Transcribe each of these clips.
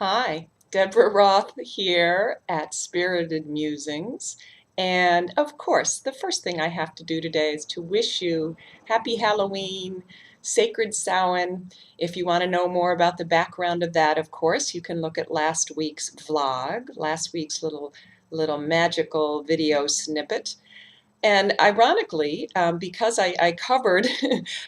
Hi, Deborah Roth here at Spirited Musings. And of course, the first thing I have to do today is to wish you happy Halloween, Sacred Samhain. If you want to know more about the background of that, of course, you can look at last week's vlog, last week's little magical video snippet. And ironically, because I covered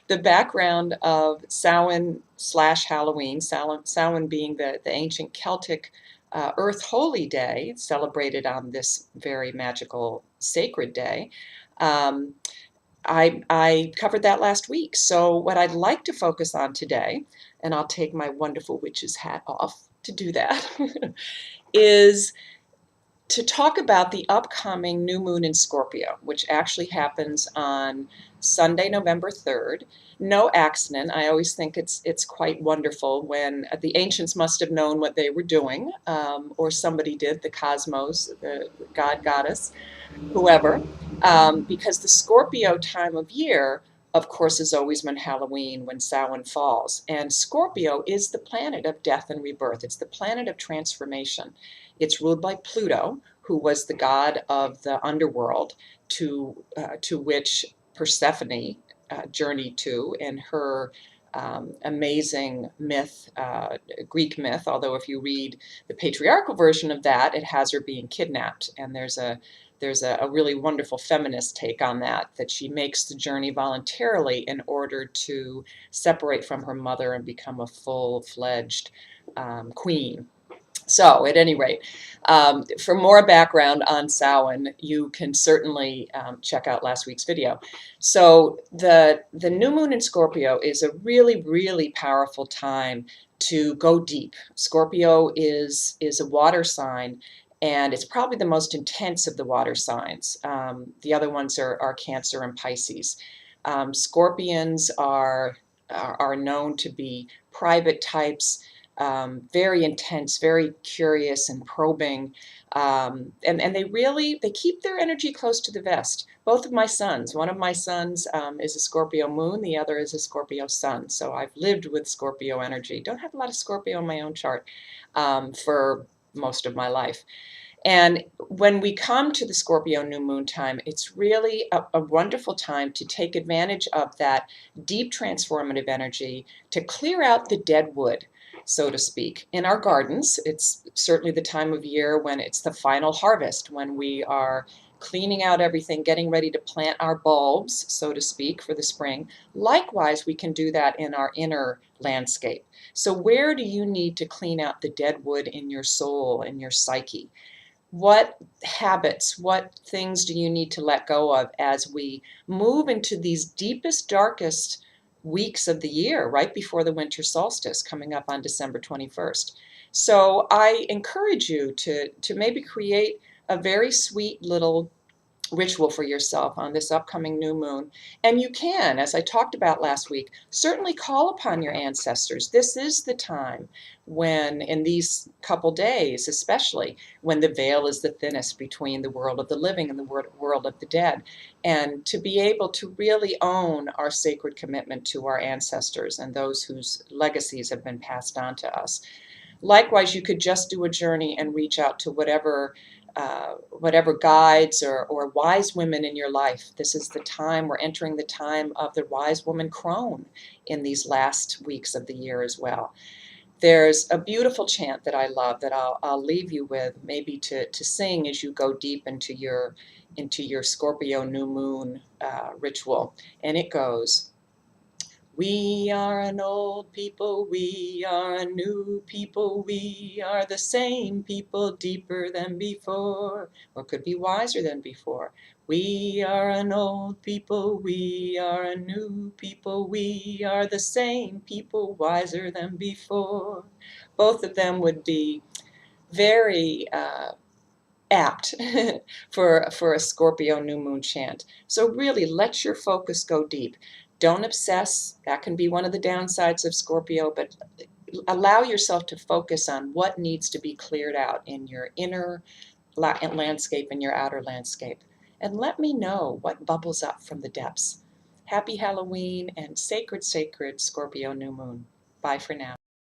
the background of Samhain slash Halloween, Samhain being the ancient Celtic Earth Holy Day, celebrated on this very magical sacred day, um, I covered that last week. So what I'd like to focus on today, and I'll take my wonderful witch's hat off to do that, is to talk about the upcoming new moon in Scorpio, which actually happens on Sunday, November 3rd. No accident. I always think it's quite wonderful when the ancients must have known what they were doing, or somebody did, the cosmos, the god, goddess, whoever, because the Scorpio time of year, of course, is always when Halloween, when Samhain falls. And Scorpio is the planet of death and rebirth. It's the planet of transformation. It's ruled by Pluto, who was the god of the underworld, to which Persephone journeyed to in her amazing myth, Greek myth, although if you read the patriarchal version of that, it has her being kidnapped. And there's a really wonderful feminist take on that, that she makes the journey voluntarily in order to separate from her mother and become a full-fledged queen. So, at any rate, for more background on Samhain, you can certainly check out last week's video. So, the new moon in Scorpio is a really, really powerful time to go deep. Scorpio is a water sign, and it's probably the most intense of the water signs. The other ones are Cancer and Pisces. Scorpions are known to be private types, very intense, very curious and probing, and they keep their energy close to the vest. Both of my sons, one of my sons is a Scorpio moon, the other is a Scorpio sun. So I've lived with Scorpio energy. Don't have a lot of Scorpio in my own chart for most of my life. And when we come to the Scorpio new moon time, it's really a wonderful time to take advantage of that deep transformative energy to clear out the dead wood, so to speak, in our gardens. It's certainly the time of year when it's the final harvest, when we are cleaning out everything, getting ready to plant our bulbs, so to speak, for the spring. Likewise, we can do that in our inner landscape. So where do you need to clean out the dead wood in your soul, in your psyche? What habits, what things do you need to let go of as we move into these deepest, darkest weeks of the year, right before the winter solstice coming up on December 21st? So I encourage you to maybe create a very sweet little ritual for yourself on this upcoming new moon. And you can, as I talked about last week, certainly call upon your ancestors. This is the time when, in these couple days especially, when the veil is the thinnest between the world of the living and the world of the dead. And to be able to really own our sacred commitment to our ancestors and those whose legacies have been passed on to us. Likewise, you could just do a journey and reach out to whatever guides or wise women in your life. This is the time, we're entering the time of the wise woman crone in these last weeks of the year as well. There's a beautiful chant that I love that I'll leave you with, maybe to sing as you go deep into your Scorpio new moon ritual. And it goes, "We are an old people, we are a new people, we are the same people, deeper than before," or it could be wiser than before. "We are an old people, we are a new people, we are the same people, wiser than before." Both of them would be very apt for a Scorpio new moon chant. So really let your focus go deep. Don't obsess. That can be one of the downsides of Scorpio, but allow yourself to focus on what needs to be cleared out in your inner landscape and your outer landscape. And let me know what bubbles up from the depths. Happy Halloween and sacred, sacred Scorpio new moon. Bye for now.